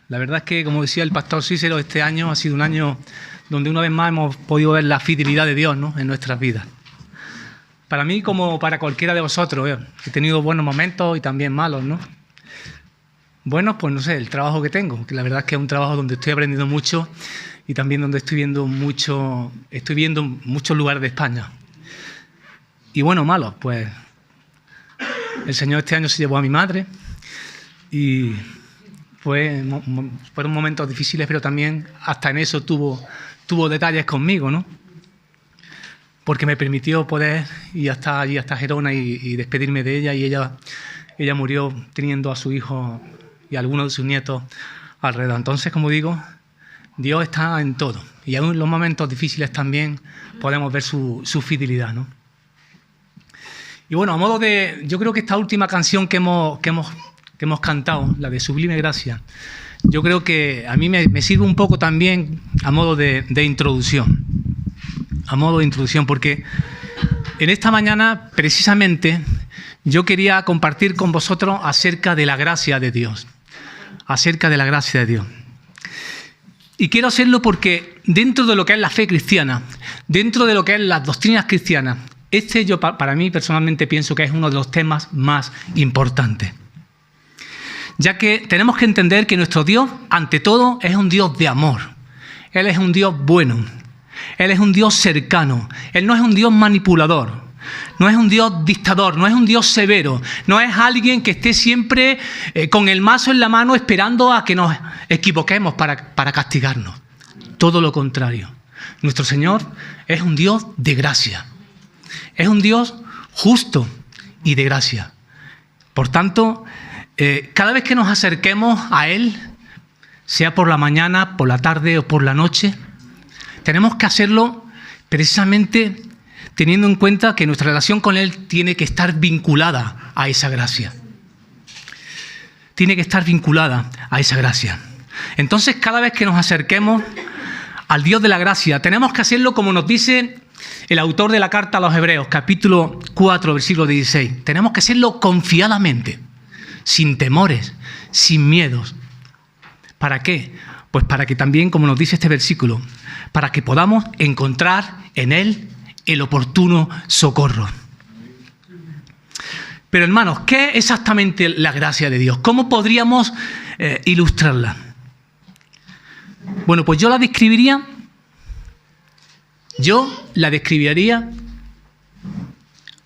La verdad es que, como decía el pastor Cícero, este año ha sido un año donde una vez más hemos podido ver la fidelidad de Dios, ¿no?, en nuestras vidas. Para mí, como para cualquiera de vosotros, he tenido buenos momentos y también malos, ¿no? Buenos, pues no sé, el trabajo que tengo, que la verdad es que es un trabajo donde estoy aprendiendo mucho y también donde estoy viendo muchos lugares de España. Y bueno, malos, pues el Señor este año se llevó a mi madre y fueron momentos difíciles, pero también hasta en eso tuvo detalles conmigo, ¿no? Porque me permitió poder ir hasta Gerona y despedirme de ella, y ella murió teniendo a su hijo y a algunos de sus nietos alrededor. Entonces, como digo, Dios está en todo, y aún en los momentos difíciles también podemos ver su fidelidad, ¿no? Y bueno, yo creo que esta última canción que hemos cantado, la de Sublime Gracia, yo creo que a mí me sirve un poco también a modo de introducción. A modo de introducción, porque en esta mañana, precisamente, yo quería compartir con vosotros acerca de la gracia de Dios. Acerca de la gracia de Dios. Y quiero hacerlo porque dentro de lo que es la fe cristiana, dentro de lo que es las doctrinas cristianas, yo para mí personalmente pienso que es uno de los temas más importantes. Ya que tenemos que entender que nuestro Dios, ante todo, es un Dios de amor. Él es un Dios bueno. Él es un Dios cercano. Él no es un Dios manipulador. No es un Dios dictador. No es un Dios severo. No es alguien que esté siempre con el mazo en la mano esperando a que nos equivoquemos para castigarnos. Todo lo contrario. Nuestro Señor es un Dios de gracia. Es un Dios justo y de gracia. Por tanto, cada vez que nos acerquemos a Él, sea por la mañana, por la tarde o por la noche, tenemos que hacerlo precisamente teniendo en cuenta que nuestra relación con Él tiene que estar vinculada a esa gracia. Tiene que estar vinculada a esa gracia. Entonces, cada vez que nos acerquemos al Dios de la gracia, tenemos que hacerlo como nos dice el autor de la carta a los Hebreos, capítulo 4, versículo 16. Tenemos que hacerlo confiadamente, sin temores, sin miedos. ¿Para qué? Pues para que también, como nos dice este versículo, para que podamos encontrar en Él el oportuno socorro. Pero hermanos, ¿qué es exactamente la gracia de Dios? ¿Cómo podríamos ilustrarla? Bueno, pues yo la describiría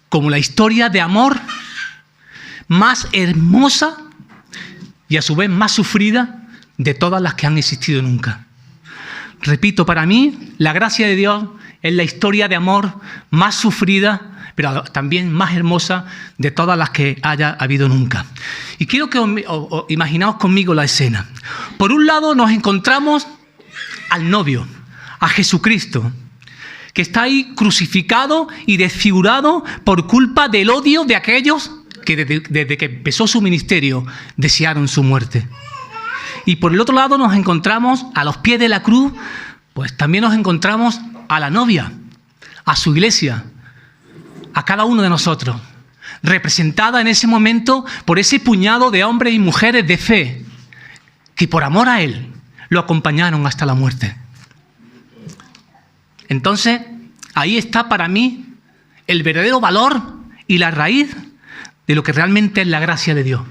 como la historia de amor más hermosa y a su vez más sufrida de todas las que han existido nunca. Repito, para mí la gracia de Dios es la historia de amor más sufrida, pero también más hermosa de todas las que haya habido nunca. Y quiero que imaginaos conmigo la escena. Por un lado nos encontramos al novio, a Jesucristo, que está ahí crucificado y desfigurado por culpa del odio de aquellos que desde que empezó su ministerio desearon su muerte. Y por el otro lado nos encontramos a los pies de la cruz, pues también nos encontramos a la novia, a su iglesia, a cada uno de nosotros, representada en ese momento por ese puñado de hombres y mujeres de fe que por amor a Él lo acompañaron hasta la muerte. Entonces, ahí está para mí el verdadero valor y la raíz de lo que realmente es la gracia de Dios.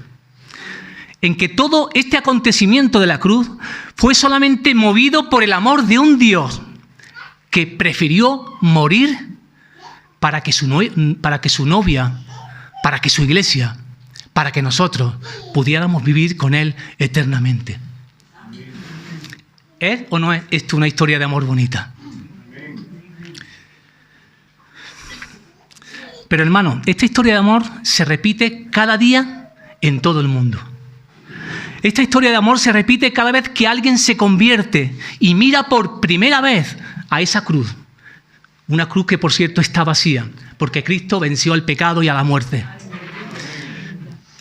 En que todo este acontecimiento de la cruz fue solamente movido por el amor de un Dios que prefirió morir para que su novia, para que su iglesia, para que nosotros pudiéramos vivir con Él eternamente. ¿Es o no es esto una historia de amor bonita? Pero hermano, esta historia de amor se repite cada día en todo el mundo. Esta historia de amor se repite cada vez que alguien se convierte y mira por primera vez a esa cruz. Una cruz que, por cierto, está vacía, porque Cristo venció al pecado y a la muerte.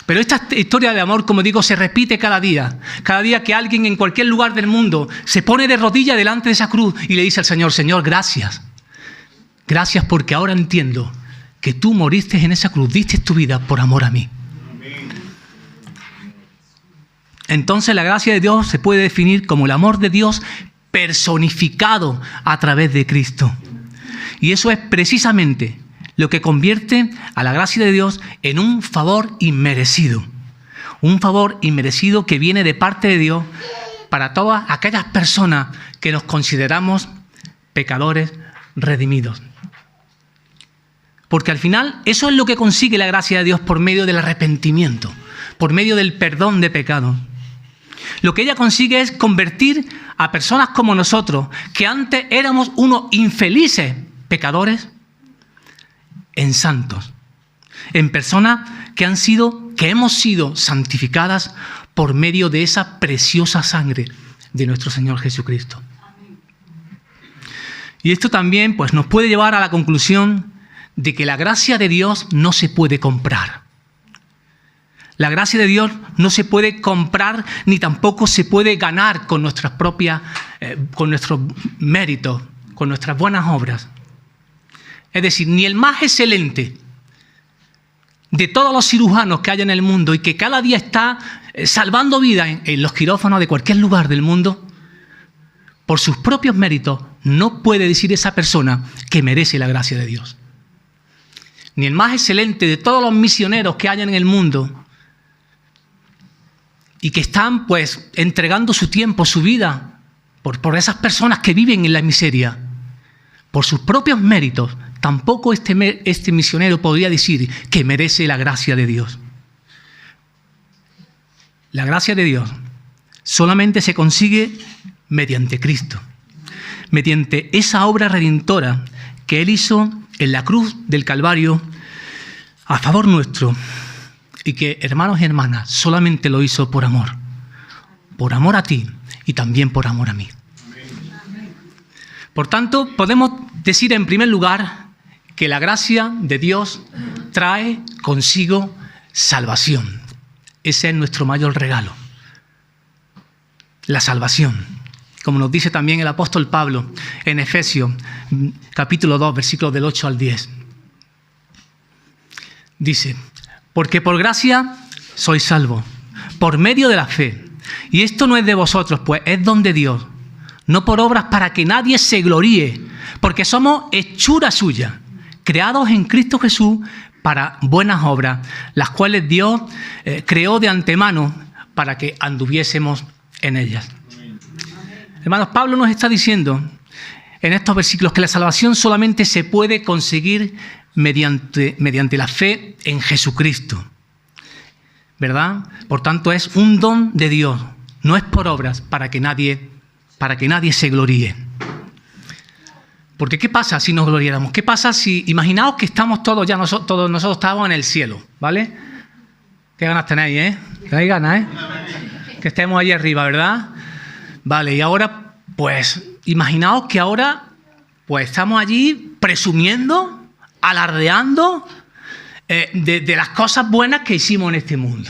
Pero esta historia de amor, como digo, se repite cada día. Cada día que alguien en cualquier lugar del mundo se pone de rodillas delante de esa cruz y le dice al Señor: Señor, gracias. Gracias porque ahora entiendo que tú moriste en esa cruz, diste tu vida por amor a mí. entonces la gracia de Dios se puede definir como el amor de Dios personificado a través de Cristo. Y eso es precisamente lo que convierte a la gracia de Dios en un favor inmerecido. Un favor inmerecido que viene de parte de Dios para todas aquellas personas que nos consideramos pecadores redimidos. Porque al final eso es lo que consigue la gracia de Dios por medio del arrepentimiento, por medio del perdón de pecados. Lo que ella consigue es convertir a personas como nosotros, que antes éramos unos infelices pecadores, en santos, en personas que hemos sido santificadas por medio de esa preciosa sangre de nuestro Señor Jesucristo. Y esto también pues, nos puede llevar a la conclusión de que la gracia de Dios no se puede comprar. La gracia de Dios no se puede comprar ni tampoco se puede ganar con nuestras propias, con nuestros méritos, con nuestras buenas obras. Es decir, ni el más excelente de todos los cirujanos que hay en el mundo y que cada día está salvando vidas en los quirófanos de cualquier lugar del mundo, por sus propios méritos no puede decir esa persona que merece la gracia de Dios. Ni el más excelente de todos los misioneros que hay en el mundo y que están pues entregando su tiempo, su vida por esas personas que viven en la miseria, por sus propios méritos, tampoco este misionero podría decir que merece la gracia de Dios. La gracia de Dios solamente se consigue mediante Cristo, mediante esa obra redentora que Él hizo en la cruz del Calvario a favor nuestro y que, hermanos y hermanas, solamente lo hizo por amor a ti y también por amor a mí. Por tanto, podemos decir en primer lugar que la gracia de Dios trae consigo salvación. Ese es nuestro mayor regalo. La salvación. Como nos dice también el apóstol Pablo en Efesios, capítulo 2, versículos del 8 al 10. Dice, porque por gracia sois salvos, por medio de la fe. Y esto no es de vosotros, pues es don de Dios. No por obras para que nadie se gloríe, porque somos hechura suya, creados en Cristo Jesús para buenas obras, las cuales Dios creó de antemano para que anduviésemos en ellas. Hermanos, Pablo nos está diciendo en estos versículos que la salvación solamente se puede conseguir mediante la fe en Jesucristo, ¿verdad? Por tanto, es un don de Dios, no es por obras para que nadie se gloríe. Porque ¿qué pasa si nos gloriáramos? ¿Qué pasa si, imaginaos que estamos todos nosotros estamos en el cielo, ¿vale? ¿Qué ganas tenéis, ¿Tenéis ganas, Que estemos ahí arriba, ¿verdad? Vale, y ahora, pues, imaginaos que ahora, pues, estamos allí presumiendo, alardeando de las cosas buenas que hicimos en este mundo,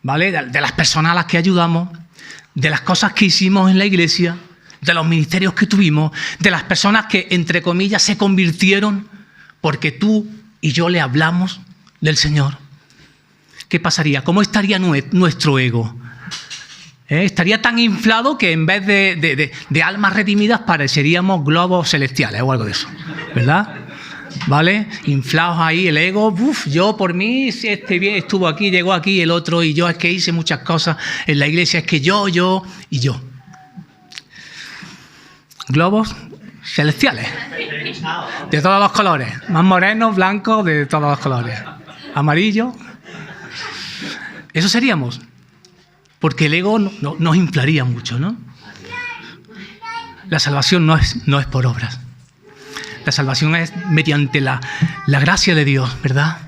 ¿vale? De las personas a las que ayudamos, de las cosas que hicimos en la iglesia, de los ministerios que tuvimos, de las personas que, entre comillas, se convirtieron porque tú y yo le hablamos del Señor. ¿Qué pasaría? ¿Cómo estaría nuestro ego? Estaría tan inflado que en vez de almas redimidas pareceríamos globos celestiales o algo de eso, ¿verdad? ¿Vale? Inflados ahí el ego, yo por mí, si este bien estuvo aquí, llegó aquí el otro, y yo es que hice muchas cosas en la iglesia, es que yo y yo. Globos celestiales, de todos los colores, más morenos, blancos, de todos los colores, amarillo. Eso seríamos, porque el ego nos inflaría mucho, ¿no? La salvación no es por obras. La salvación es mediante la gracia de Dios, ¿verdad?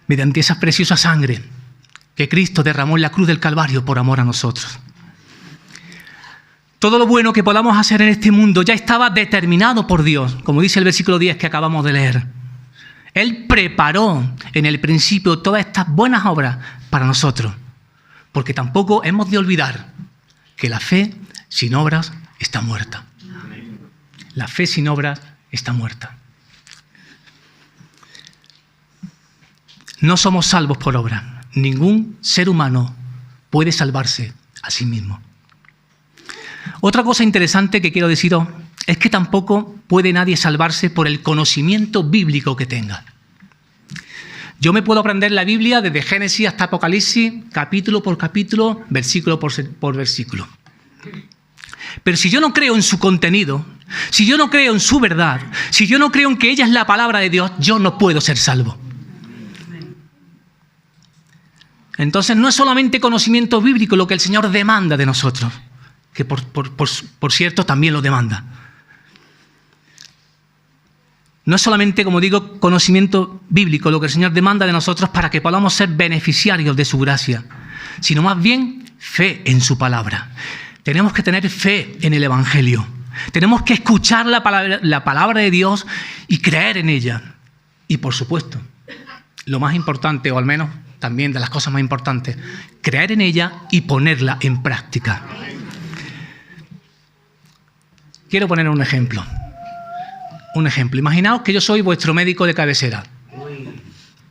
Mediante esa preciosa sangre que Cristo derramó en la cruz del Calvario por amor a nosotros. Todo lo bueno que podamos hacer en este mundo ya estaba determinado por Dios, como dice el versículo 10 que acabamos de leer. Él preparó en el principio todas estas buenas obras para nosotros, porque tampoco hemos de olvidar que la fe sin obras está muerta. La fe sin obras está muerta. No somos salvos por obra. Ningún ser humano puede salvarse a sí mismo. Otra cosa interesante que quiero deciros es que tampoco puede nadie salvarse por el conocimiento bíblico que tenga. Yo me puedo aprender la Biblia desde Génesis hasta Apocalipsis, capítulo por capítulo, versículo por versículo. Pero si yo no creo en su contenido, si yo no creo en su verdad, si yo no creo en que ella es la palabra de Dios, yo no puedo ser salvo. Entonces no es solamente conocimiento bíblico lo que el Señor demanda de nosotros, que por cierto también lo demanda. No es solamente, como digo, conocimiento bíblico lo que el Señor demanda de nosotros para que podamos ser beneficiarios de su gracia, sino más bien fe en su palabra. Tenemos que tener fe en el Evangelio. Tenemos que escuchar la palabra de Dios y creer en ella. Y por supuesto, lo más importante, o al menos también de las cosas más importantes, creer en ella y ponerla en práctica. Quiero poner un ejemplo. Imaginaos que yo soy vuestro médico de cabecera.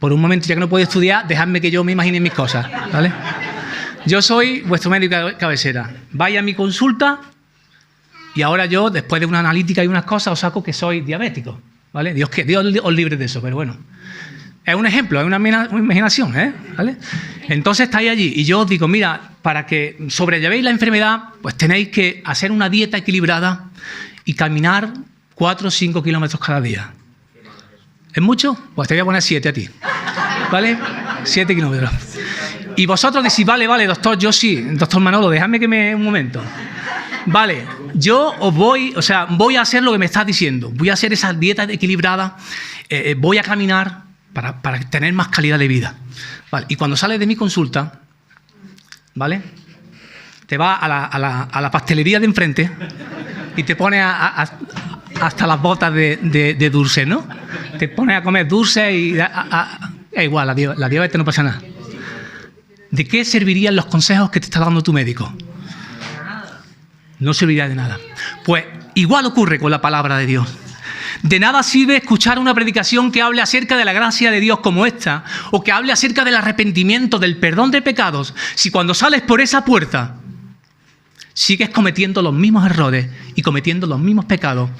Por un momento, ya que no puedo estudiar, dejadme que yo me imagine mis cosas, ¿vale? Yo soy vuestro médico de cabecera. Vais a mi consulta y ahora yo, después de una analítica y unas cosas, os saco que soy diabético, ¿vale? Dios os libre de eso, pero bueno. Es un ejemplo, es una imaginación, ¿vale? Entonces estáis allí y yo os digo, mira, para que sobrellevéis la enfermedad, pues tenéis que hacer una dieta equilibrada y caminar 4 o 5 kilómetros cada día. ¿Es mucho? Pues te voy a poner 7 a ti, ¿vale? 7 kilómetros. Y vosotros decís, vale, doctor, yo sí, doctor Manolo, dejadme un momento. Vale, yo voy a hacer lo que me estás diciendo. Voy a hacer esa dieta equilibrada, voy a caminar para tener más calidad de vida. Vale, y cuando sales de mi consulta, ¿vale? Te vas a la pastelería de enfrente y te pones hasta las botas de dulce, ¿no? Te pones a comer dulce y es igual, la diabetes no pasa nada. ¿De qué servirían los consejos que te está dando tu médico? No serviría de nada. Pues igual ocurre con la palabra de Dios. De nada sirve escuchar una predicación que hable acerca de la gracia de Dios como esta, o que hable acerca del arrepentimiento, del perdón de pecados, si cuando sales por esa puerta sigues cometiendo los mismos errores y cometiendo los mismos pecados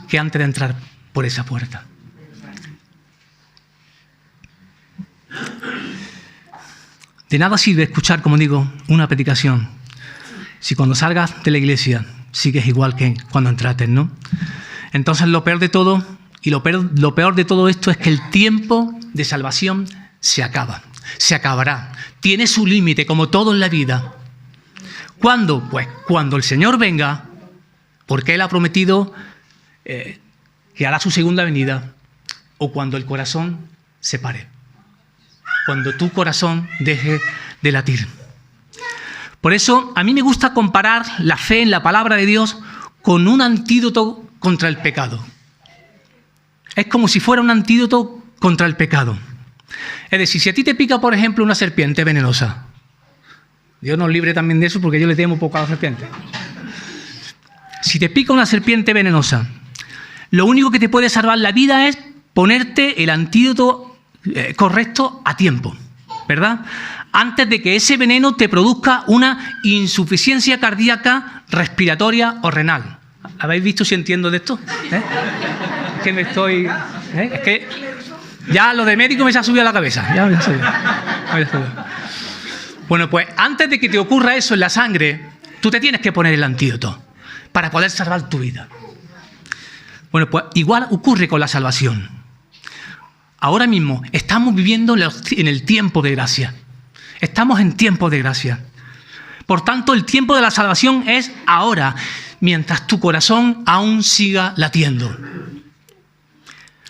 que antes de entrar por esa puerta. De nada sirve escuchar, como digo, una predicación si cuando salgas de la iglesia sigues igual que cuando entraste, ¿no? Entonces lo peor de todo, y lo peor de todo esto es que el tiempo de salvación se acaba, se acabará. Tiene su límite, como todo en la vida. ¿Cuándo? Pues cuando el Señor venga, porque Él ha prometido que hará su segunda venida, o cuando el corazón se pare. Cuando tu corazón deje de latir. Por eso, a mí me gusta comparar la fe en la palabra de Dios con un antídoto contra el pecado. Es como si fuera un antídoto contra el pecado. Es decir, si a ti te pica, por ejemplo, una serpiente venenosa, Dios nos libre también de eso porque yo le temo poco a la serpiente. Si te pica una serpiente venenosa, lo único que te puede salvar la vida es ponerte el antídoto correcto a tiempo, ¿verdad? Antes de que ese veneno te produzca una insuficiencia cardíaca, respiratoria o renal. ¿Habéis visto si entiendo de esto? Es que me estoy... Es que ya lo de médico me se ha subido a la cabeza. Ya me ha subido. Bueno, pues antes de que te ocurra eso en la sangre, tú te tienes que poner el antídoto para poder salvar tu vida. Bueno, pues igual ocurre con la salvación. Ahora mismo estamos viviendo en el tiempo de gracia. Estamos en tiempo de gracia. Por tanto, el tiempo de la salvación es ahora, mientras tu corazón aún siga latiendo.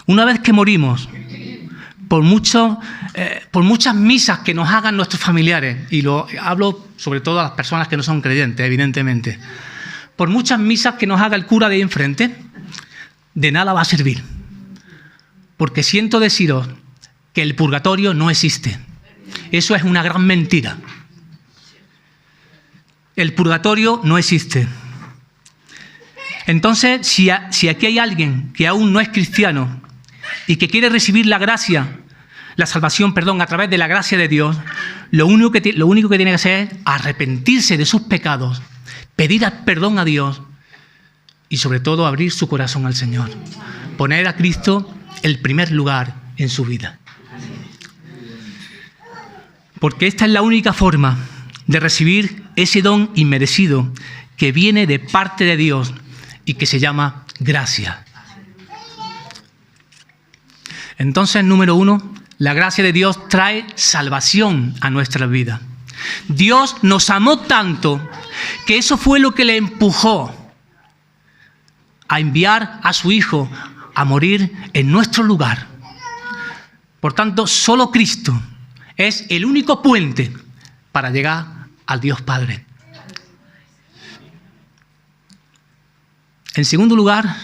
Una vez que morimos, por muchas misas que nos hagan nuestros familiares, y lo hablo sobre todo a las personas que no son creyentes, evidentemente, por muchas misas que nos haga el cura de ahí enfrente, de nada va a servir. Porque siento deciros que el purgatorio no existe. Eso es una gran mentira. El purgatorio no existe. Entonces, si aquí hay alguien que aún no es cristiano y que quiere recibir la salvación, a través de la gracia de Dios, lo único que tiene que hacer es arrepentirse de sus pecados, pedir perdón a Dios y sobre todo abrir su corazón al Señor. Poner a Cristo el primer lugar en su vida. Porque esta es la única forma de recibir ese don inmerecido que viene de parte de Dios y que se llama gracia. Entonces, número 1, la gracia de Dios trae salvación a nuestra vida. Dios nos amó tanto que eso fue lo que le empujó a enviar a su Hijo a morir en nuestro lugar. Por tanto, solo Cristo es el único puente para llegar al Dios Padre. En segundo lugar,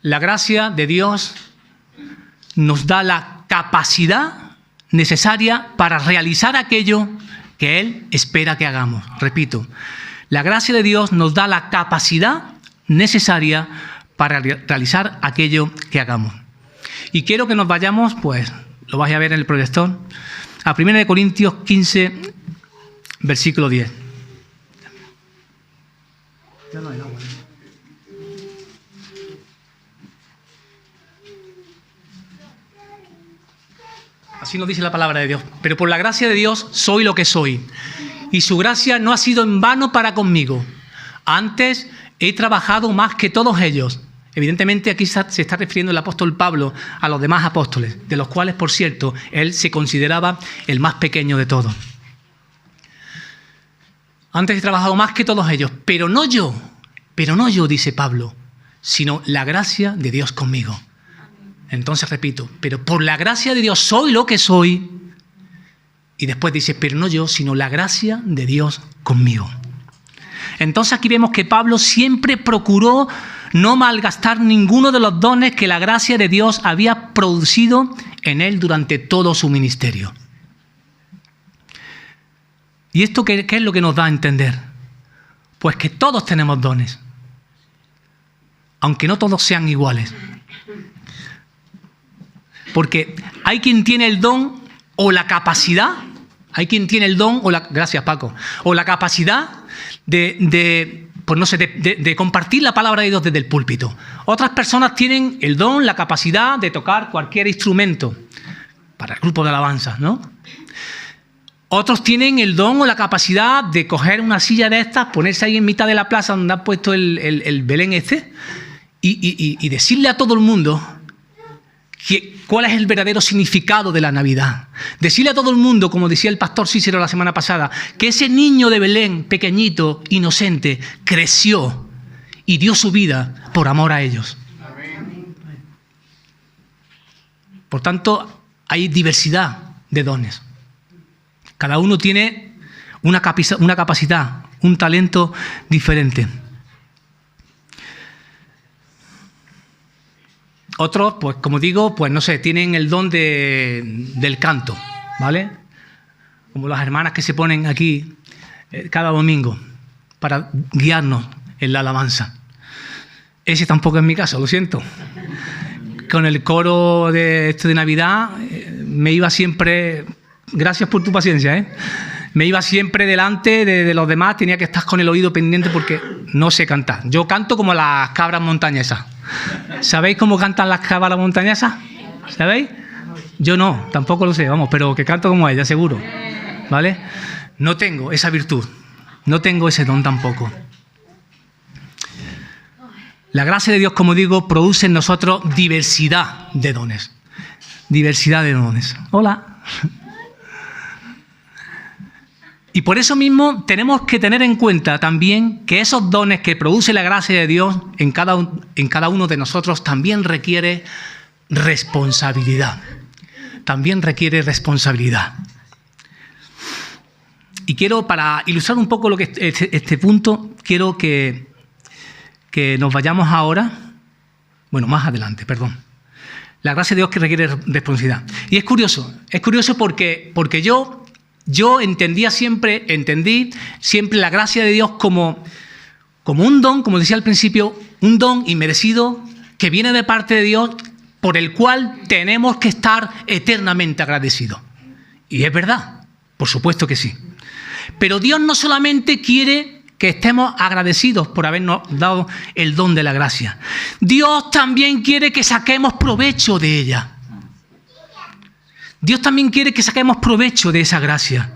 la gracia de Dios nos da la capacidad necesaria para realizar aquello que Él espera que hagamos. Repito, la gracia de Dios nos da la capacidad necesaria para realizar aquello que hagamos. Y quiero que nos vayamos, pues, lo vais a ver en el proyector, a 1 Corintios 15, versículo 10. Ya no hay agua. Así nos dice la palabra de Dios. Pero por la gracia de Dios soy lo que soy. Y su gracia no ha sido en vano para conmigo. Antes he trabajado más que todos ellos. Evidentemente aquí se está refiriendo el apóstol Pablo a los demás apóstoles, de los cuales, por cierto, él se consideraba el más pequeño de todos. Antes he trabajado más que todos ellos, pero no yo, dice Pablo, sino la gracia de Dios conmigo. Entonces repito, pero por la gracia de Dios soy lo que soy. Y después dice, pero no yo, sino la gracia de Dios conmigo. Entonces aquí vemos que Pablo siempre procuró no malgastar ninguno de los dones que la gracia de Dios había producido en él durante todo su ministerio. ¿Y esto qué es lo que nos da a entender? Pues que todos tenemos dones, aunque no todos sean iguales. Porque hay quien tiene el don o la capacidad, gracias Paco, o la capacidad de compartir la palabra de Dios desde el púlpito. Otras personas tienen el don, la capacidad de tocar cualquier instrumento para el grupo de alabanza, ¿no? Otros tienen el don o la capacidad de coger una silla de estas, ponerse ahí en mitad de la plaza donde han puesto el Belén y decirle a todo el mundo cuál es el verdadero significado de la Navidad. Decirle a todo el mundo, como decía el pastor Cícero la semana pasada, que ese niño de Belén, pequeñito, inocente, creció y dio su vida por amor a ellos. Por tanto, hay diversidad de dones. Cada uno tiene una capacidad, un talento diferente. Otros, pues como digo, pues no sé, tienen el don del canto, ¿vale? Como las hermanas que se ponen aquí cada domingo para guiarnos en la alabanza. Ese tampoco es mi caso, lo siento. Con el coro de Navidad me iba siempre, gracias por tu paciencia, me iba siempre delante de los demás, tenía que estar con el oído pendiente porque no sé cantar. Yo canto como las cabras montañesas. ¿Sabéis cómo cantan las cabras montañesas? ¿Sabéis? Yo no, tampoco lo sé, vamos, pero que canto como ella, seguro. ¿Vale? No tengo esa virtud, no tengo ese don tampoco. La gracia de Dios, como digo, produce en nosotros diversidad de dones. Diversidad de dones. Hola. Y por eso mismo tenemos que tener en cuenta también que esos dones que produce la gracia de Dios en cada uno de nosotros también requiere responsabilidad. También requiere responsabilidad. Y quiero, para ilustrar un poco lo que este punto, quiero que nos vayamos ahora, más adelante, perdón. La gracia de Dios que requiere responsabilidad. Y es curioso porque yo entendí siempre la gracia de Dios como un don, como decía al principio, un don inmerecido que viene de parte de Dios por el cual tenemos que estar eternamente agradecidos. Y es verdad, Por supuesto que sí. Pero Dios no solamente quiere que estemos agradecidos por habernos dado el don de la gracia. Dios también quiere que saquemos provecho de ella. Dios también quiere que saquemos provecho de esa gracia.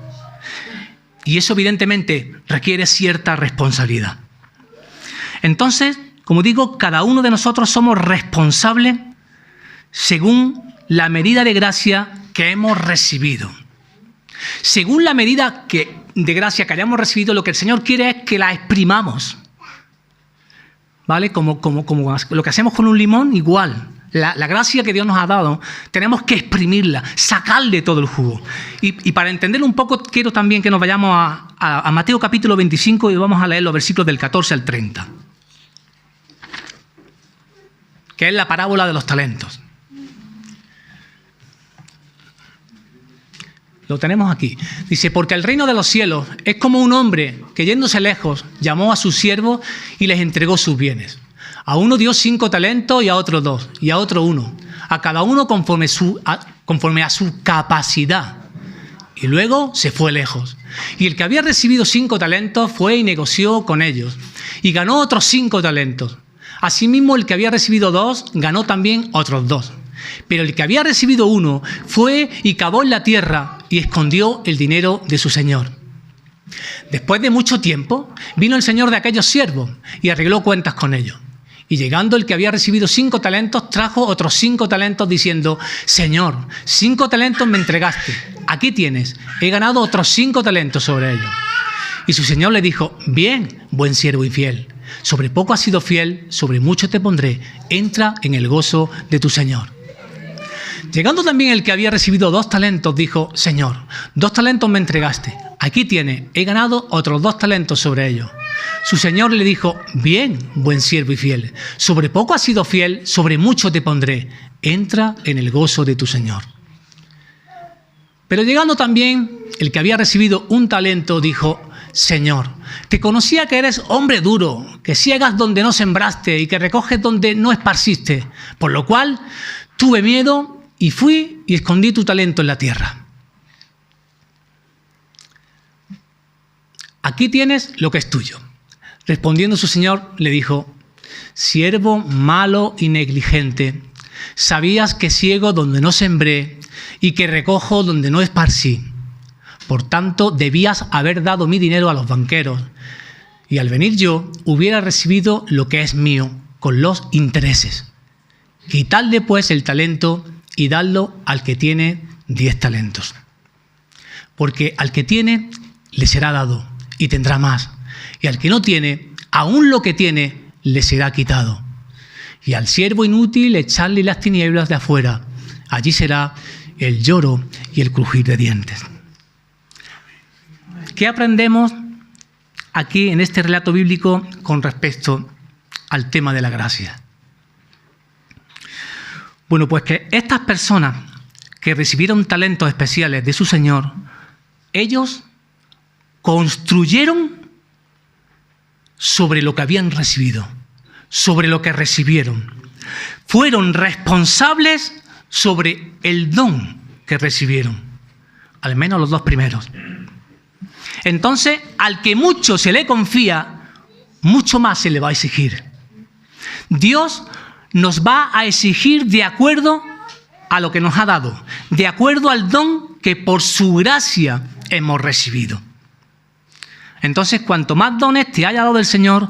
Y eso evidentemente requiere cierta responsabilidad. Entonces, como digo, cada uno de nosotros somos responsables según la medida de gracia que hemos recibido. Según la medida de gracia que hayamos recibido, lo que el Señor quiere es que la exprimamos. ¿Vale? Como lo que hacemos con un limón, igual. La gracia que Dios nos ha dado, tenemos que exprimirla, sacarle todo el jugo. Y para entender un poco, quiero también que nos vayamos a Mateo capítulo 25 y vamos a leer los versículos del 14 al 30. Que es la parábola de los talentos. Lo tenemos aquí. Dice, porque el reino de los cielos es como un hombre que yéndose lejos llamó a sus siervos y les entregó sus bienes. A uno dio 5 talentos y a otro 2, y a otro 1. A cada uno conforme a su capacidad. Y luego se fue lejos. Y el que había recibido 5 talentos fue y negoció con ellos. Y ganó otros 5 talentos. Asimismo, el que había recibido 2 ganó también otros 2. Pero el que había recibido 1 fue y cavó en la tierra y escondió el dinero de su señor. Después de mucho tiempo, vino el señor de aquellos siervos y arregló cuentas con ellos. Y llegando el que había recibido 5 talentos, trajo otros 5 talentos diciendo, Señor, 5 talentos me entregaste. Aquí tienes, he ganado otros 5 talentos sobre ellos. Y su señor le dijo, bien, buen siervo y fiel. Sobre poco has sido fiel, sobre mucho te pondré. Entra en el gozo de tu señor. Llegando también el que había recibido 2 talentos, dijo, Señor, 2 talentos me entregaste. Aquí tienes, he ganado otros 2 talentos sobre ellos. Su señor le dijo, bien, buen siervo y fiel. Sobre poco has sido fiel, sobre mucho te pondré. Entra en el gozo de tu señor. Pero llegando también el que había recibido 1 talento, dijo, Señor, te conocía que eres hombre duro, que ciegas donde no sembraste y que recoges donde no esparciste. Por lo cual tuve miedo y fui y escondí tu talento en la tierra. Aquí tienes lo que es tuyo. Respondiendo su señor, le dijo, siervo malo y negligente, sabías que ciego donde no sembré y que recojo donde no esparcí. Por tanto, debías haber dado mi dinero a los banqueros, y al venir yo hubiera recibido lo que es mío con los intereses. Quitadle pues el talento y dadlo al que tiene 10 talentos. Porque al que tiene le será dado y tendrá más, y al que no tiene, aún lo que tiene le será quitado. Y al siervo inútil echarle las tinieblas de afuera, allí será el lloro y el crujir de dientes. ¿Qué aprendemos aquí en este relato bíblico con respecto al tema de la gracia? Bueno, pues que estas personas que recibieron talentos especiales de su Señor, ellos construyeron sobre lo que habían recibido, sobre lo que recibieron. Fueron responsables sobre el don que recibieron, al menos los 2 primeros. Entonces, al que mucho se le confía, mucho más se le va a exigir. Dios nos va a exigir de acuerdo a lo que nos ha dado, de acuerdo al don que por su gracia hemos recibido. Entonces, cuanto más dones te haya dado el Señor,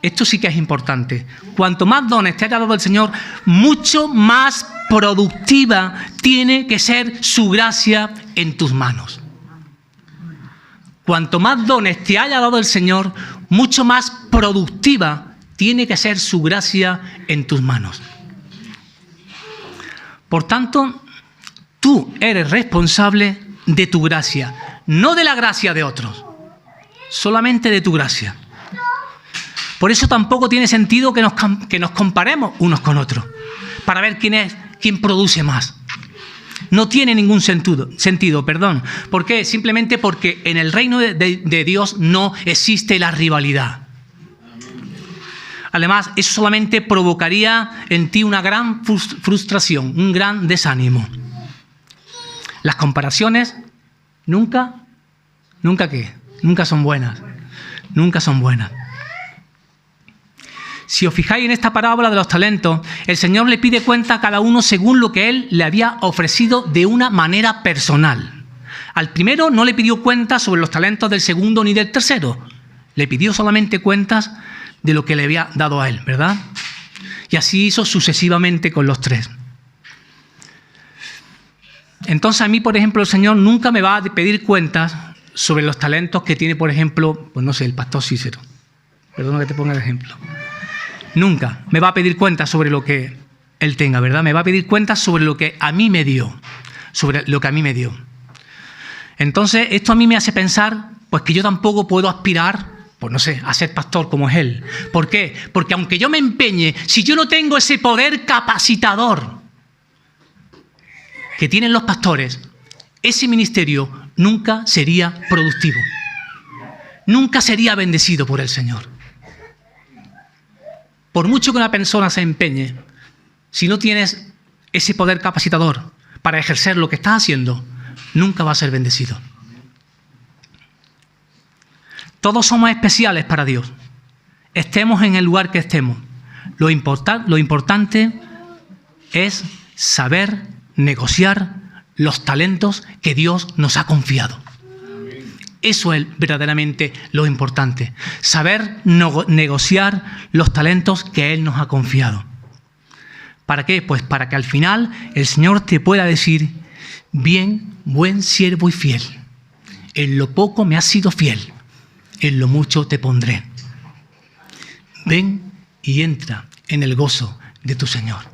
esto sí que es importante, cuanto más dones te haya dado el Señor, mucho más productiva tiene que ser su gracia en tus manos. Cuanto más dones te haya dado el Señor, mucho más productiva tiene que ser su gracia en tus manos. Por tanto, tú eres responsable de tu gracia, no de la gracia de otros, solamente de tu gracia. Por eso tampoco tiene sentido que nos comparemos unos con otros, para ver quién produce más. No tiene ningún sentido. ¿Por qué? Simplemente porque en el reino de Dios no existe la rivalidad. Además, eso solamente provocaría en ti una gran frustración, un gran desánimo. Las comparaciones Nunca, ¿nunca qué? Nunca son buenas. Nunca son buenas. Si os fijáis en esta parábola de los talentos, el Señor le pide cuenta a cada uno según lo que Él le había ofrecido de una manera personal. Al primero no le pidió cuentas sobre los talentos del segundo ni del tercero. Le pidió solamente cuentas de lo que le había dado a Él, ¿verdad? Y así hizo sucesivamente con los tres. Entonces a mí, por ejemplo, el Señor nunca me va a pedir cuentas sobre los talentos que tiene, por ejemplo, pues no sé, el pastor Cícero. Perdona que te ponga el ejemplo. Nunca me va a pedir cuentas sobre lo que él tenga, ¿verdad? Me va a pedir cuentas sobre lo que a mí me dio. Sobre lo que a mí me dio. Entonces, esto a mí me hace pensar, pues que yo tampoco puedo aspirar, pues no sé, a ser pastor como es él. ¿Por qué? Porque aunque yo me empeñe, si yo no tengo ese poder capacitador que tienen los pastores, ese ministerio nunca sería productivo. Nunca sería bendecido por el Señor. Por mucho que una persona se empeñe, si no tienes ese poder capacitador para ejercer lo que estás haciendo, nunca va a ser bendecido. Todos somos especiales para Dios. Estemos en el lugar que estemos. Lo importante es saber negociar los talentos que Dios nos ha confiado. Eso es verdaderamente lo importante. Saber negociar los talentos que Él nos ha confiado. ¿Para qué? Pues para que al final el Señor te pueda decir: bien, buen siervo y fiel. En lo poco me has sido fiel, en lo mucho te pondré. Ven y entra en el gozo de tu Señor.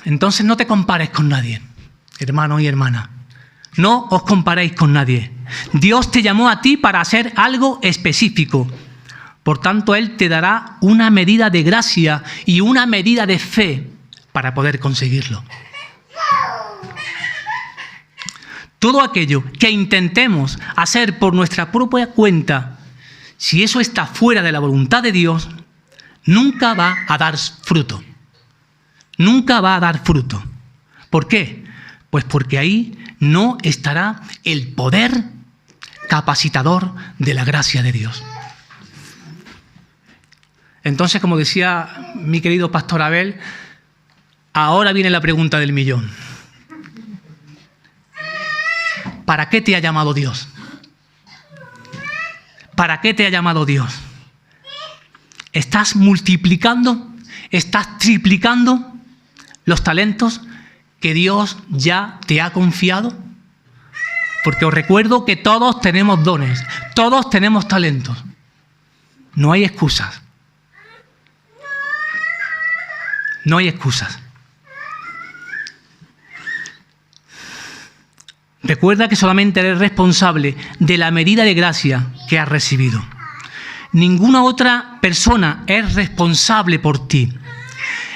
Entonces no te compares con nadie, hermano y hermana. No os comparéis con nadie. Dios te llamó a ti para hacer algo específico. Por tanto, Él te dará una medida de gracia y una medida de fe para poder conseguirlo. Todo aquello que intentemos hacer por nuestra propia cuenta, si eso está fuera de la voluntad de Dios, nunca va a dar fruto. Nunca va a dar fruto. ¿Por qué? Pues porque ahí no estará el poder capacitador de la gracia de Dios. Entonces, como decía mi querido pastor Abel, ahora viene la pregunta del millón. ¿Para qué te ha llamado Dios? ¿Para qué te ha llamado Dios? ¿Estás multiplicando? ¿Estás triplicando los talentos que Dios ya te ha confiado? Porque os recuerdo que todos tenemos dones, todos tenemos talentos. No hay excusas. No hay excusas. Recuerda que solamente eres responsable de la medida de gracia que has recibido. Ninguna otra persona es responsable por ti.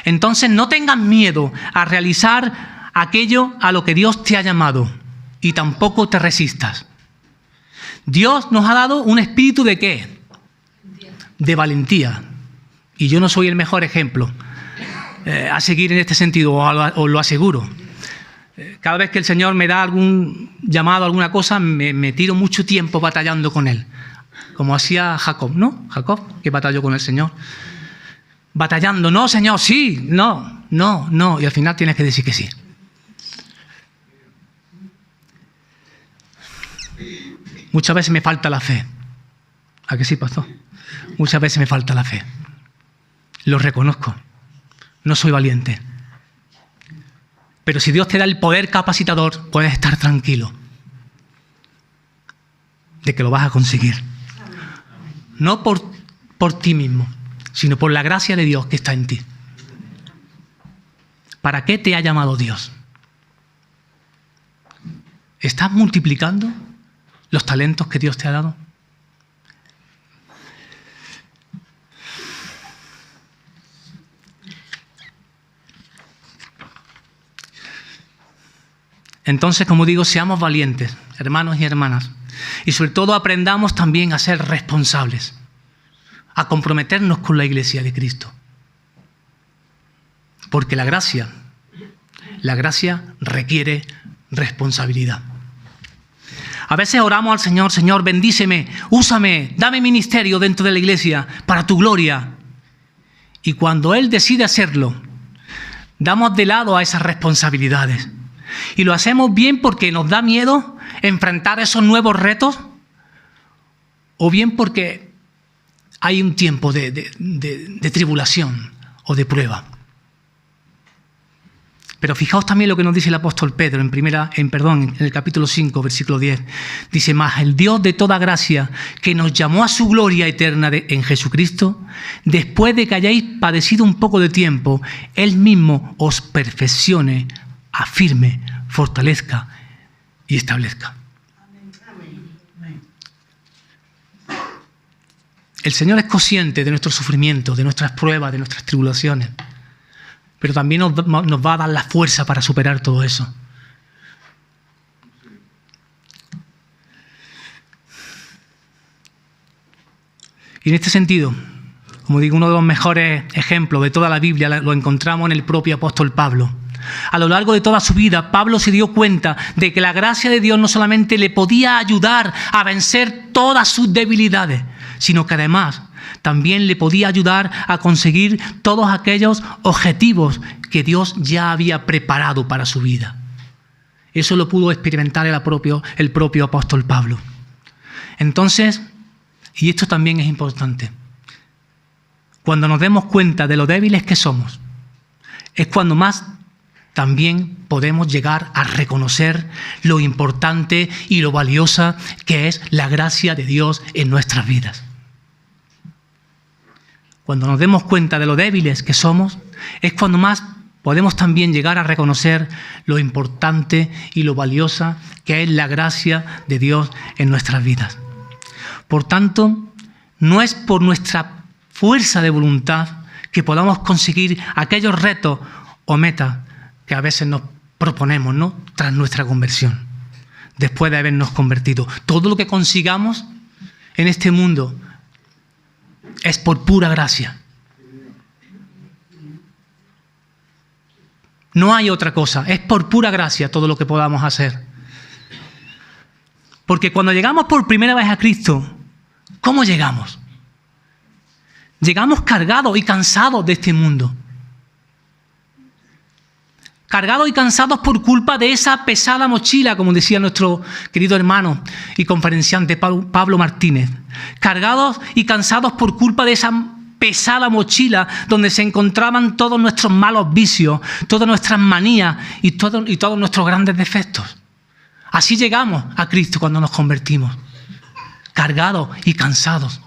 Entonces no tengas miedo a realizar aquello a lo que Dios te ha llamado y tampoco te resistas. Dios nos ha dado un espíritu ¿de qué? De valentía. Y yo no soy el mejor ejemplo a seguir en este sentido, os lo aseguro. Cada vez que el Señor me da algún llamado, alguna cosa, me tiro mucho tiempo batallando con Él. Como hacía Jacob, ¿no? Jacob, que batalló con el Señor. Batallando, no, Señor, sí, no. Y al final tienes que decir que sí. Muchas veces me falta la fe. ¿A que sí, pastor? Muchas veces me falta la fe. Lo reconozco. No soy valiente. Pero si Dios te da el poder capacitador, puedes estar tranquilo de que lo vas a conseguir. No por ti mismo, sino por la gracia de Dios que está en ti. ¿Para qué te ha llamado Dios? ¿Estás multiplicando los talentos que Dios te ha dado? Entonces, como digo, seamos valientes, hermanos y hermanas. Y sobre todo aprendamos también a ser responsables, a comprometernos con la Iglesia de Cristo. Porque la gracia la gracia requiere responsabilidad. A veces oramos al Señor, Señor, bendíceme, úsame, dame ministerio dentro de la iglesia para tu gloria. Y cuando Él decide hacerlo, damos de lado a esas responsabilidades. Y lo hacemos bien porque nos da miedo enfrentar esos nuevos retos, o bien porque hay un tiempo de tribulación o de prueba. Pero fijaos también lo que nos dice el apóstol Pedro en el capítulo 5, versículo 10. Dice, mas el Dios de toda gracia, que nos llamó a su gloria eterna en Jesucristo, después de que hayáis padecido un poco de tiempo, Él mismo os perfeccione, afirme, fortalezca y establezca. El Señor es consciente de nuestros sufrimientos, de nuestras pruebas, de nuestras tribulaciones. Pero también nos va a dar la fuerza para superar todo eso. Y en este sentido, como digo, uno de los mejores ejemplos de toda la Biblia lo encontramos en el propio apóstol Pablo. A lo largo de toda su vida, Pablo se dio cuenta de que la gracia de Dios no solamente le podía ayudar a vencer todas sus debilidades, sino que además también le podía ayudar a conseguir todos aquellos objetivos que Dios ya había preparado para su vida. Eso lo pudo experimentar el propio apóstol Pablo. Entonces, y esto también es importante, cuando nos demos cuenta de lo débiles que somos, es cuando más también podemos llegar a reconocer lo importante y lo valiosa que es la gracia de Dios en nuestras vidas. Cuando nos demos cuenta de lo débiles que somos, es cuando más podemos también llegar a reconocer lo importante y lo valiosa que es la gracia de Dios en nuestras vidas. Por tanto, no es por nuestra fuerza de voluntad que podamos conseguir aquellos retos o metas que a veces nos proponemos, ¿no?, tras nuestra conversión, después de habernos convertido. Todo lo que consigamos en este mundo es por pura gracia. No hay otra cosa, es por pura gracia todo lo que podamos hacer. Porque cuando llegamos por primera vez a Cristo, ¿cómo llegamos? Llegamos cargados y cansados de este mundo. Cargados y cansados por culpa de esa pesada mochila, como decía nuestro querido hermano y conferenciante Pablo Martínez. Cargados y cansados por culpa de esa pesada mochila donde se encontraban todos nuestros malos vicios, todas nuestras manías y todos nuestros grandes defectos. Así llegamos a Cristo cuando nos convertimos, cargados y cansados.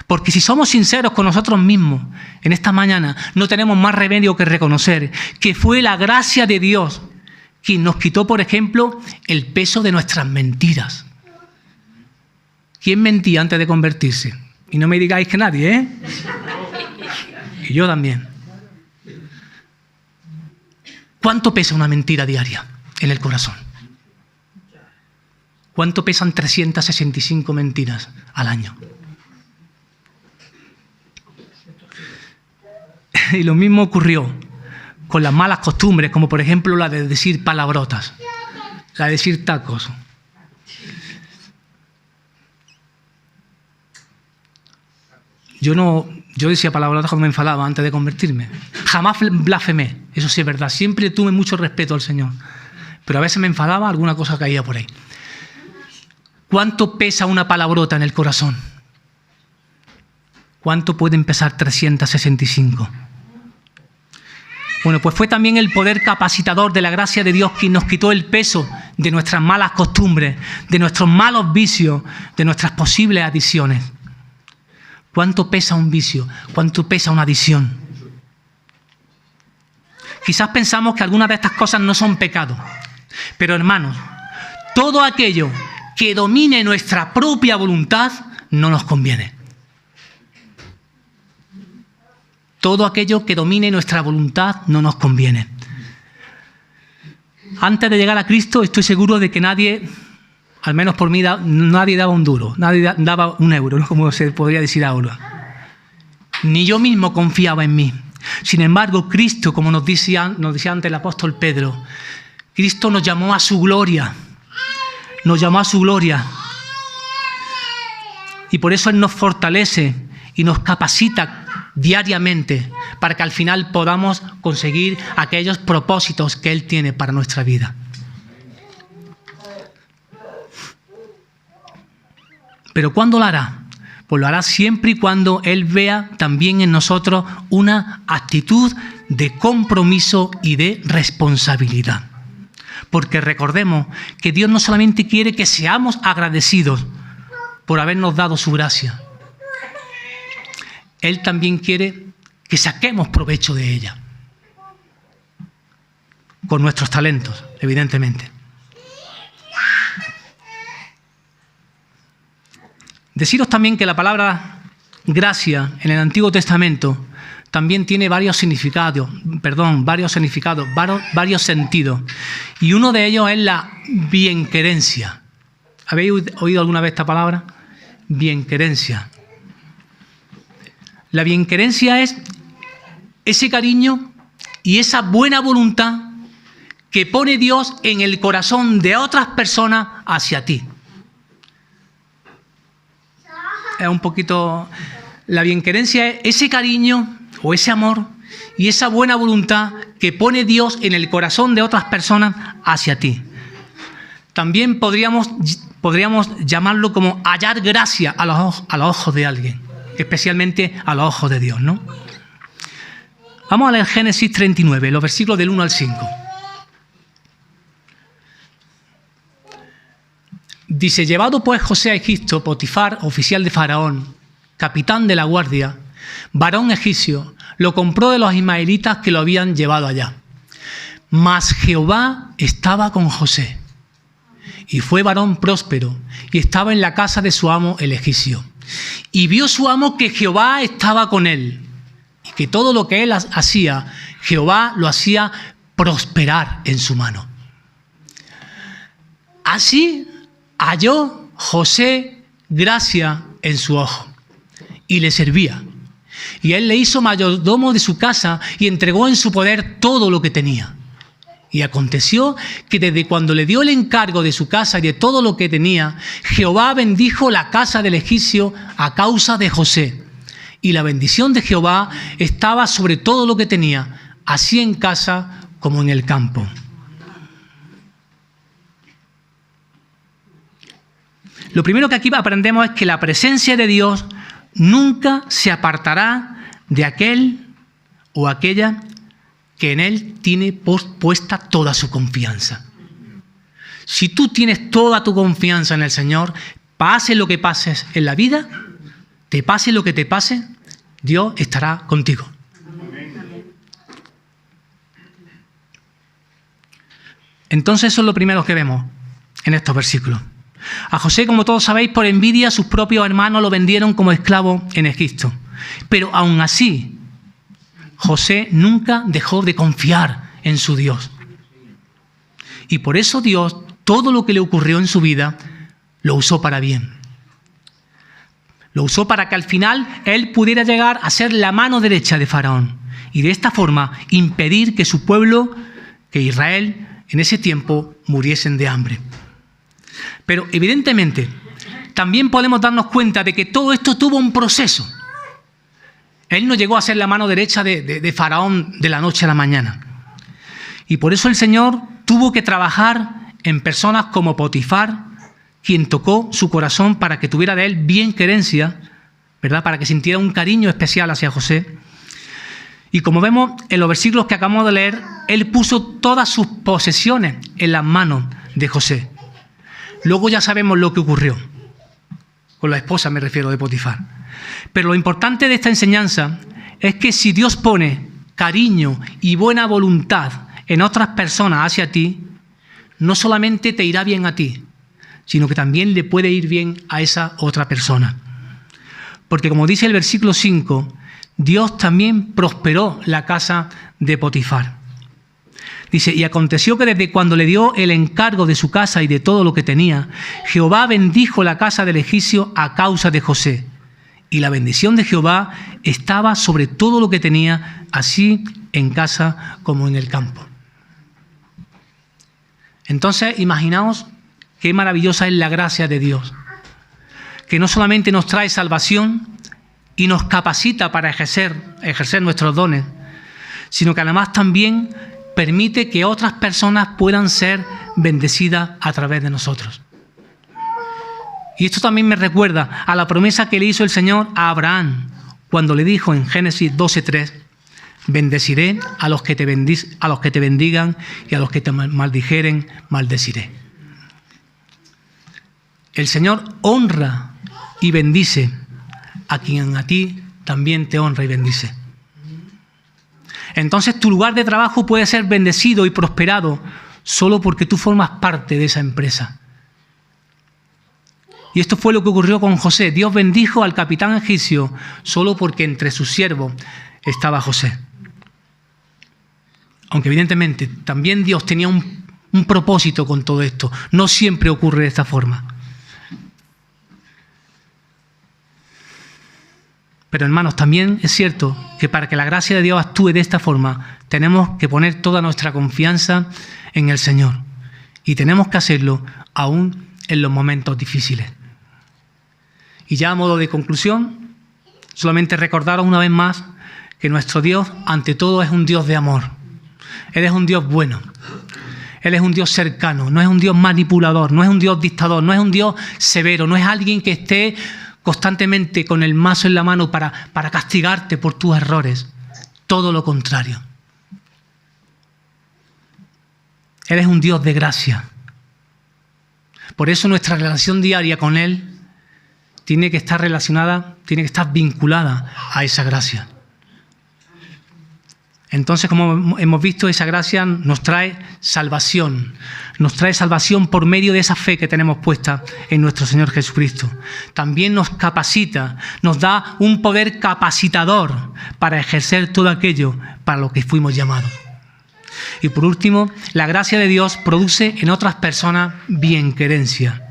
Porque si somos sinceros con nosotros mismos, en esta mañana no tenemos más remedio que reconocer que fue la gracia de Dios quien nos quitó, por ejemplo, el peso de nuestras mentiras. ¿Quién mentía antes de convertirse? Y no me digáis que nadie, ¿eh? Y yo también. ¿Cuánto pesa una mentira diaria en el corazón? ¿Cuánto pesan 365 mentiras al año? Y lo mismo ocurrió con las malas costumbres, como por ejemplo la de decir palabrotas, la de decir tacos. Yo decía palabrotas cuando me enfadaba antes de convertirme. Jamás blasfemé, eso sí es verdad. Siempre tuve mucho respeto al Señor. Pero a veces me enfadaba, alguna cosa caía por ahí. ¿Cuánto pesa una palabrota en el corazón? ¿Cuánto pueden pesar 365? Bueno, pues fue también el poder capacitador de la gracia de Dios quien nos quitó el peso de nuestras malas costumbres, de nuestros malos vicios, de nuestras posibles adicciones. ¿Cuánto pesa un vicio? ¿Cuánto pesa una adicción? Quizás pensamos que algunas de estas cosas no son pecados, pero hermanos, todo aquello que domine nuestra propia voluntad no nos conviene. Todo aquello que domine nuestra voluntad no nos conviene. Antes de llegar a Cristo estoy seguro de que nadie, al menos por mí, nadie daba un duro, nadie daba un euro, ¿no?, como se podría decir ahora. Ni yo mismo confiaba en mí. Sin embargo, Cristo, como nos decía antes el apóstol Pedro, Cristo nos llamó a su gloria. Nos llamó a su gloria. Y por eso Él nos fortalece y nos capacita diariamente para que al final podamos conseguir aquellos propósitos que Él tiene para nuestra vida. ¿Pero cuándo lo hará? Pues lo hará siempre y cuando Él vea también en nosotros una actitud de compromiso y de responsabilidad. Porque recordemos que Dios no solamente quiere que seamos agradecidos por habernos dado su gracia, Él también quiere que saquemos provecho de ella, con nuestros talentos, evidentemente. Deciros también que la palabra gracia en el Antiguo Testamento también tiene varios sentidos. Y uno de ellos es la bienquerencia. ¿Habéis oído alguna vez esta palabra? Bienquerencia. La bienquerencia es ese cariño y esa buena voluntad que pone Dios en el corazón de otras personas hacia ti. Es un poquito... La bienquerencia es ese cariño o ese amor y esa buena voluntad que pone Dios en el corazón de otras personas hacia ti. También podríamos llamarlo como hallar gracia a los ojos de alguien, especialmente a los ojos de Dios, ¿no? Vamos a leer Génesis 39, los versículos del 1 al 5. Dice: llevado pues José a Egipto, Potifar, oficial de Faraón, capitán de la guardia, varón egipcio, lo compró de los ismaelitas que lo habían llevado allá. Mas Jehová estaba con José, y fue varón próspero, y estaba en la casa de su amo el egipcio. Y vio su amo que Jehová estaba con él, y que todo lo que él hacía, Jehová lo hacía prosperar en su mano. Así halló José gracia en su ojo, y le servía. Y él le hizo mayordomo de su casa y entregó en su poder todo lo que tenía. Y aconteció que desde cuando le dio el encargo de su casa y de todo lo que tenía, Jehová bendijo la casa del egipcio a causa de José. Y la bendición de Jehová estaba sobre todo lo que tenía, así en casa como en el campo. Lo primero que aquí aprendemos es que la presencia de Dios nunca se apartará de aquel o aquella que en Él tiene puesta toda su confianza. Si tú tienes toda tu confianza en el Señor, pase lo que pases en la vida, te pase lo que te pase, Dios estará contigo. Entonces eso es lo primero que vemos en estos versículos. A José, como todos sabéis, por envidia, sus propios hermanos lo vendieron como esclavo en Egipto. Pero aún así, José nunca dejó de confiar en su Dios. Y por eso Dios, todo lo que le ocurrió en su vida, lo usó para bien. Lo usó para que al final él pudiera llegar a ser la mano derecha de Faraón. Y de esta forma impedir que su pueblo, que Israel, en ese tiempo muriesen de hambre. Pero evidentemente también podemos darnos cuenta de que todo esto tuvo un proceso. Él no llegó a ser la mano derecha de Faraón de la noche a la mañana. Y por eso el Señor tuvo que trabajar en personas como Potifar, quien tocó su corazón para que tuviera de él bienquerencia, ¿verdad? Para que sintiera un cariño especial hacia José. Y como vemos en los versículos que acabamos de leer, él puso todas sus posesiones en las manos de José. Luego ya sabemos lo que ocurrió. Con la esposa me refiero de Potifar. Pero lo importante de esta enseñanza es que si Dios pone cariño y buena voluntad en otras personas hacia ti, no solamente te irá bien a ti, sino que también le puede ir bien a esa otra persona. Porque como dice el versículo 5, Dios también prosperó la casa de Potifar. Dice: y aconteció que desde cuando le dio el encargo de su casa y de todo lo que tenía, Jehová bendijo la casa del egipcio a causa de José. y la bendición de Jehová estaba sobre todo lo que tenía, así en casa como en el campo. Entonces, imaginaos qué maravillosa es la gracia de Dios, que no solamente nos trae salvación y nos capacita para ejercer nuestros dones, sino que además también permite que otras personas puedan ser bendecidas a través de nosotros. Y esto también me recuerda a la promesa que le hizo el Señor a Abraham cuando le dijo en Génesis 12:3: bendeciré a los que te bendigan y a los que te maldijeren, maldeciré. El Señor honra y bendice a quien a ti también te honra y bendice. Entonces tu lugar de trabajo puede ser bendecido y prosperado solo porque tú formas parte de esa empresa. Y esto fue lo que ocurrió con José. Dios bendijo al capitán egipcio solo porque entre sus siervos estaba José. Aunque evidentemente también Dios tenía un propósito con todo esto. No siempre ocurre de esta forma. Pero hermanos, también es cierto que para que la gracia de Dios actúe de esta forma, tenemos que poner toda nuestra confianza en el Señor. Y tenemos que hacerlo aún en los momentos difíciles. Y ya a modo de conclusión, solamente recordaros una vez más que nuestro Dios, ante todo, es un Dios de amor. Él es un Dios bueno. Él es un Dios cercano. No es un Dios manipulador. No es un Dios dictador. No es un Dios severo. No es alguien que esté constantemente con el mazo en la mano para castigarte por tus errores. Todo lo contrario. Él es un Dios de gracia. Por eso nuestra relación diaria con Él tiene que estar relacionada, tiene que estar vinculada a esa gracia. Entonces, como hemos visto, esa gracia nos trae salvación. Nos trae salvación por medio de esa fe que tenemos puesta en nuestro Señor Jesucristo. También nos capacita, nos da un poder capacitador para ejercer todo aquello para lo que fuimos llamados. Y por último, la gracia de Dios produce en otras personas bienquerencia.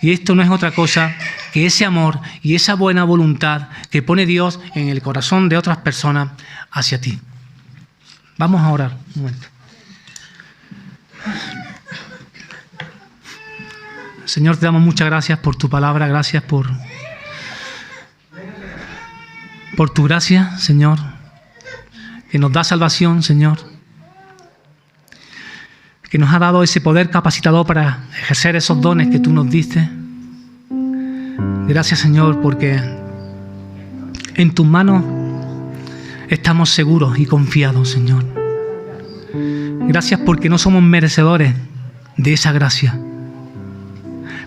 Y esto no es otra cosa que ese amor y esa buena voluntad que pone Dios en el corazón de otras personas hacia ti. Vamos a orar un momento. Señor, te damos muchas gracias por tu palabra, gracias por tu gracia, Señor, que nos da salvación, Señor, que nos ha dado ese poder capacitador para ejercer esos dones que tú nos diste. Gracias, Señor, porque en tus manos estamos seguros y confiados, Señor. Gracias porque no somos merecedores de esa gracia,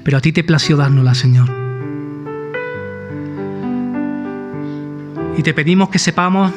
pero a ti te plació dárnosla, Señor. Y te pedimos que sepamos